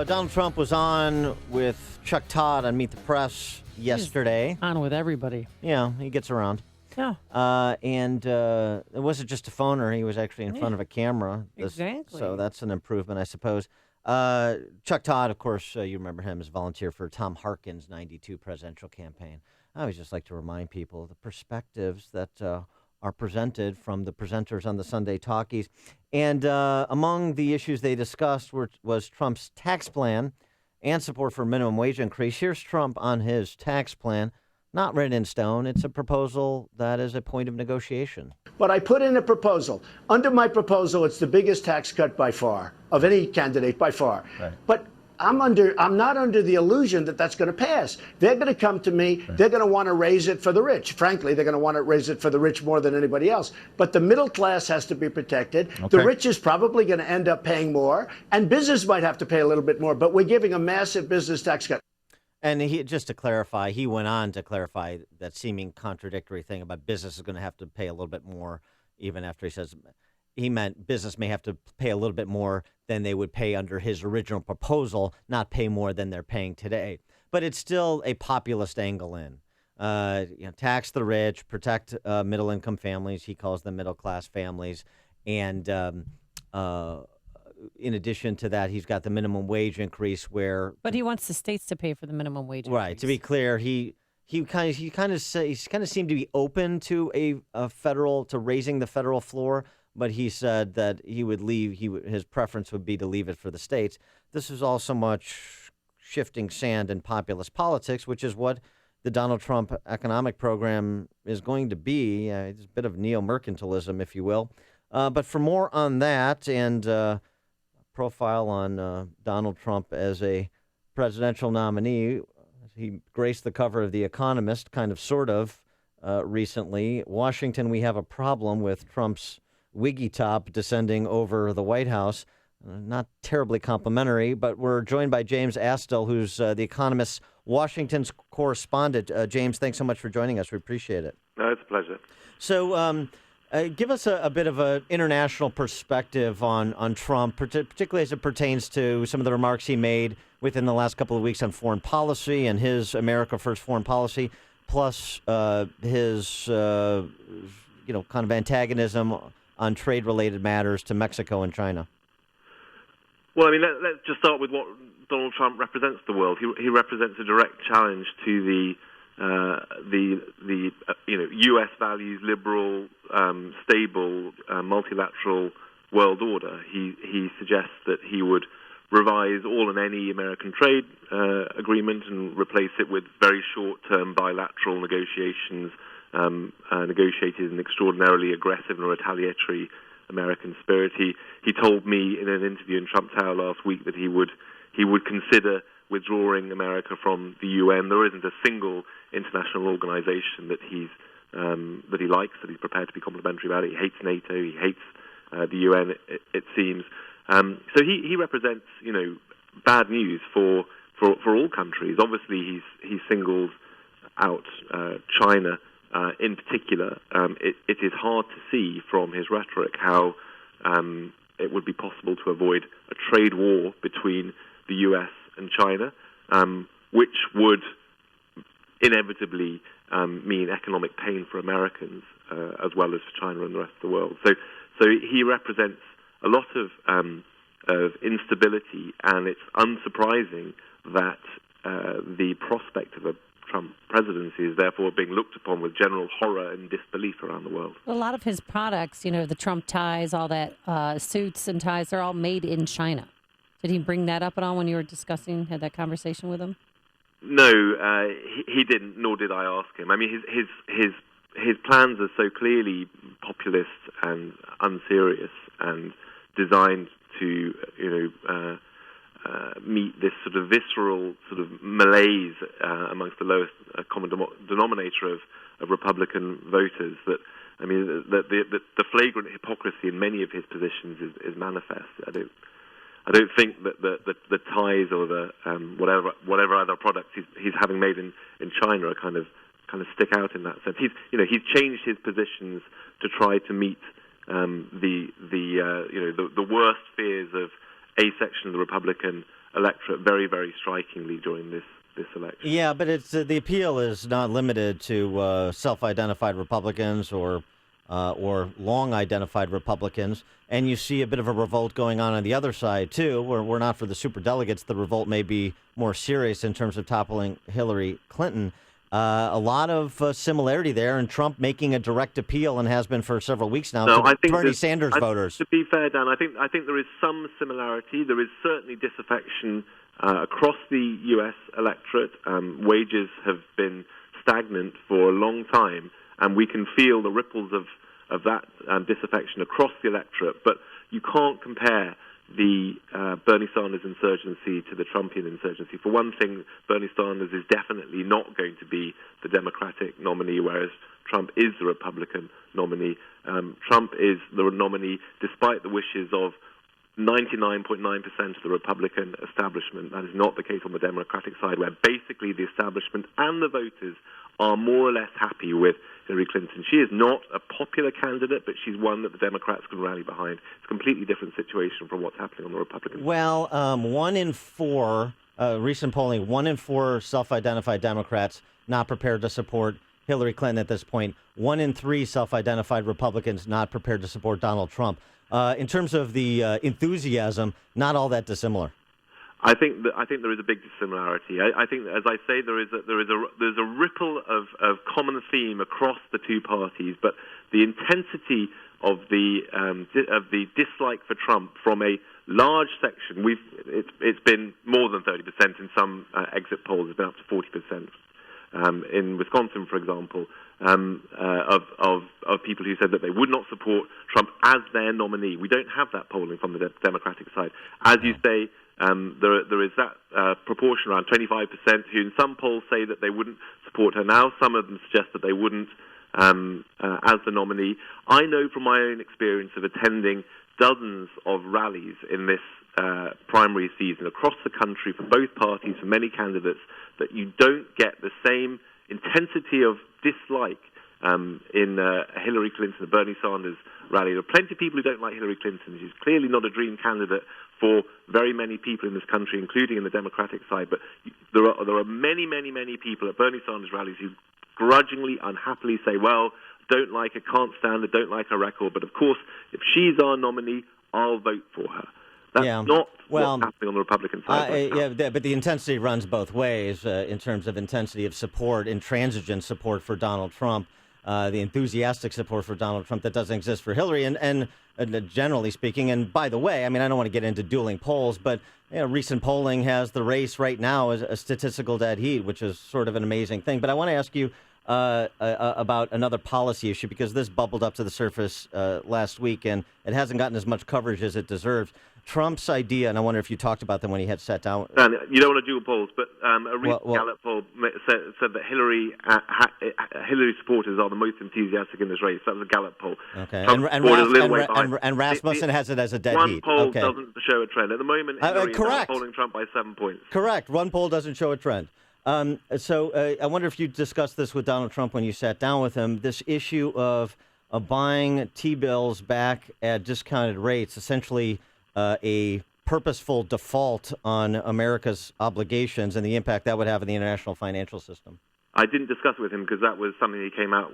Donald Trump was on with Chuck Todd on Meet the Press yesterday. On with everybody. Yeah, he gets around. Yeah. And it wasn't just a phoner. He was actually in front of a camera. Exactly. So that's an improvement, I suppose. Chuck Todd, of course, you remember him as volunteer for Tom Harkin's 92 presidential campaign. I always just like to remind people the perspectives that are presented from the presenters on the Sunday Talkies. And among the issues they discussed was Trump's tax plan and support for minimum wage increase. Here's Trump on his tax plan. Not written in stone. It's a proposal that is a point of negotiation. But I put in a proposal. Under my proposal, it's the biggest tax cut by far of any candidate by far. Right. But I'm not under the illusion that that's going to pass. They're going to come to me. Right. They're going to want to raise it for the rich. Frankly, they're going to want to raise it for the rich more than anybody else. But the middle class has to be protected. Okay. The rich is probably going to end up paying more, and business might have to pay a little bit more. But we're giving a massive business tax cut. And just to clarify, he went on to clarify that seeming contradictory thing about business is going to have to pay a little bit more, even after he says he meant business may have to pay a little bit more than they would pay under his original proposal, not pay more than they're paying today. But it's still a populist angle in. Tax the rich, protect middle-income families. He calls them middle-class families. And in addition to that, he's got the minimum wage increase where. But he wants the states to pay for the minimum wage increase. Right. To be clear, he kind of seemed to be open to a federal to raising the federal floor, but he said that he would leave. His preference would be to leave it for the states. This is all so much shifting sand in populist politics, which is what the Donald Trump economic program is going to be. It's a bit of neo-mercantilism, if you will. But for more on that and profile on Donald Trump as a presidential nominee, he graced the cover of The Economist, kind of, sort of, recently. Washington, we have a problem with Trump's wiggy top descending over the White House. Not terribly complimentary, but we're joined by James Astill, who's The Economist's Washington's correspondent. James, thanks so much for joining us. We appreciate it. No, it's a pleasure. So give us a bit of an international perspective on Trump, particularly as it pertains to some of the remarks he made within the last couple of weeks on foreign policy and his America First foreign policy, plus his kind of antagonism on trade-related matters to Mexico and China. Well, I mean, let's just start with what Donald Trump represents to the world. He represents a direct challenge to the U.S. values, liberal, stable, multilateral world order. He suggests that he would revise all and any American trade agreement and replace it with very short-term bilateral negotiations negotiated in extraordinarily aggressive and retaliatory American spirit. He told me in an interview in Trump Tower last week that he would consider withdrawing America from the UN. There isn't a single international organization that he likes, that he's prepared to be complimentary about it. He hates NATO. He hates the UN. It seems. So he represents bad news for all countries. Obviously, he singles out China in particular. It is hard to see from his rhetoric how it would be possible to avoid a trade war between the U.S. and China, which would inevitably mean economic pain for Americans as well as for China and the rest of the world. So he represents a lot of instability, and it's unsurprising that the prospect of a Trump presidency is therefore being looked upon with general horror and disbelief around the world. A lot of his products, the Trump ties, all that suits and ties, they're all made in China. Did he bring that up at all when you were had that conversation with him? No, he didn't, nor did I ask him. I mean, his plans are so clearly populist and unserious and designed to, meet this sort of visceral sort of malaise amongst the lowest common denominator of Republican voters. That, I mean, the flagrant hypocrisy in many of his positions is manifest. I don't think that the ties or the whatever other products he's having made in China are kind of stick out in that sense. He's changed his positions to try to meet the worst fears of a section of the Republican electorate very, very strikingly during this election. Yeah, but it's the appeal is not limited to self-identified Republicans or long-identified Republicans, and you see a bit of a revolt going on the other side too. Where we're not for the superdelegates, the revolt may be more serious in terms of toppling Hillary Clinton. A lot of similarity there, and Trump making a direct appeal and has been for several weeks now to Bernie Sanders voters. To be fair, Dan, I think there is some similarity. There is certainly disaffection across the U.S. electorate. Wages have been stagnant for a long time, and we can feel the ripples of that disaffection across the electorate. But you can't compare the Bernie Sanders insurgency to the Trumpian insurgency. For one thing, Bernie Sanders is definitely not going to be the Democratic nominee, whereas Trump is the Republican nominee. Trump is the nominee despite the wishes of 99.9% of the Republican establishment. That is not the case on the Democratic side, where basically the establishment and the voters are more or less happy with Hillary Clinton. She is not a popular candidate, but she's one that the Democrats can rally behind. It's a completely different situation from what's happening on the Republican side. Well, 1 in 4, recent polling, 1 in 4 self-identified Democrats not prepared to support Hillary Clinton at this point. 1 in 3 self-identified Republicans not prepared to support Donald Trump. In terms of the enthusiasm, not all that dissimilar. I think there is a big dissimilarity. I think, as I say, there's a ripple of common theme across the two parties, but the intensity of the dislike for Trump from a large section, it's been more than 30% in some exit polls. It's been up to 40%. In Wisconsin, for example, of people who said that they would not support Trump as their nominee. We don't have that polling from the Democratic side. As you say, there is that proportion, around 25%, who in some polls say that they wouldn't support her now. Some of them suggest that they wouldn't as the nominee. I know from my own experience of attending dozens of rallies in this primary season across the country for both parties, for many candidates, that you don't get the same intensity of dislike in a Hillary Clinton and Bernie Sanders rally. There are plenty of people who don't like Hillary Clinton. She's clearly not a dream candidate for very many people in this country, including in the Democratic side. But there are many, many, many people at Bernie Sanders rallies who grudgingly, unhappily say, well, don't like her, can't stand her, don't like her record. But of course, if she's our nominee, I'll vote for her. That's not what's happening on the Republican side. But the intensity runs both ways in terms of intensity of support, intransigent support for Donald Trump, the enthusiastic support for Donald Trump that doesn't exist for Hillary. And generally speaking, and by the way, I mean, I don't want to get into dueling polls, but recent polling has the race right now as a statistical dead heat, which is sort of an amazing thing. But I want to ask you about another policy issue, because this bubbled up to the surface last week, and it hasn't gotten as much coverage as it deserves. Trump's idea, and I wonder if you talked about them when he had sat down. Dan, you don't want to dual polls, but a recent Gallup poll said that Hillary supporters are the most enthusiastic in this race. That was a Gallup poll. Okay, and Rasmussen has it as a dead heat. One poll doesn't show a trend. At the moment, Hillary is polling Trump by 7 points. Correct. One poll doesn't show a trend. So I wonder if you discussed this with Donald Trump when you sat down with him, this issue of buying T-bills back at discounted rates, essentially a purposeful default on America's obligations and the impact that would have on the international financial system. I didn't discuss it with him because that was something he came out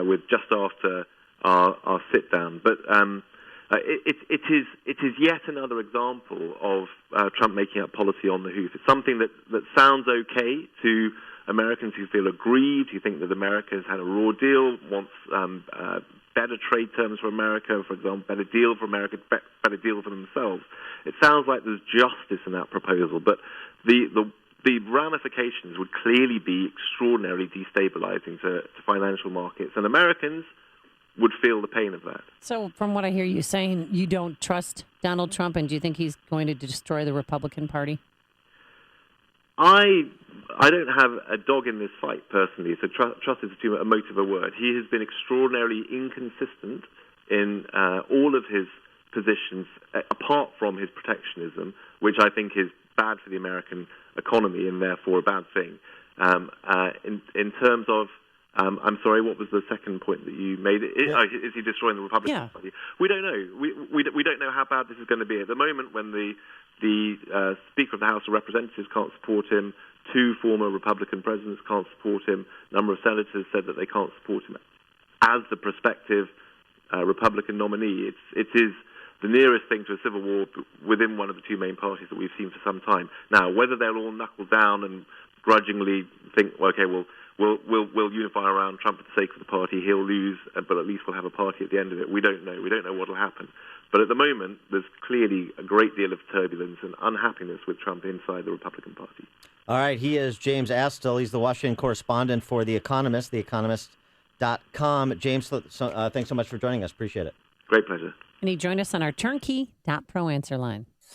with just after our sit-down. But it is yet another example of Trump making up policy on the hoof. It's something that sounds okay to Americans who feel aggrieved, who think that America has had a raw deal, wants better trade terms for America, for example, better deal for America, better deal for themselves. It sounds like there's justice in that proposal, but the ramifications would clearly be extraordinarily destabilizing to financial markets, and Americans would feel the pain of that. So from what I hear you saying, you don't trust Donald Trump, and do you think he's going to destroy the Republican Party? I don't have a dog in this fight, personally, so trust is too emotive a word. He has been extraordinarily inconsistent in all of his positions, apart from his protectionism, which I think is bad for the American economy and therefore a bad thing. In terms of, I'm sorry, what was the second point that you made? Is he destroying the Republican Party? We don't know. We don't know how bad this is going to be. At the moment, when the The Speaker of the House of Representatives can't support him. 2 former Republican presidents can't support him. A number of senators said that they can't support him as the prospective Republican nominee. It is the nearest thing to a civil war within one of the 2 main parties that we've seen for some time. Now, whether they'll all knuckle down and grudgingly think, well, okay, we'll unify around Trump for the sake of the party. He'll lose, but at least we'll have a party at the end of it. We don't know. We don't know what will happen. But at the moment, there's clearly a great deal of turbulence and unhappiness with Trump inside the Republican Party. All right, he is James Astill. He's the Washington correspondent for The Economist, theeconomist.com. James, thanks so much for joining us. Appreciate it. Great pleasure. And he joined us on our turnkey.pro answer line.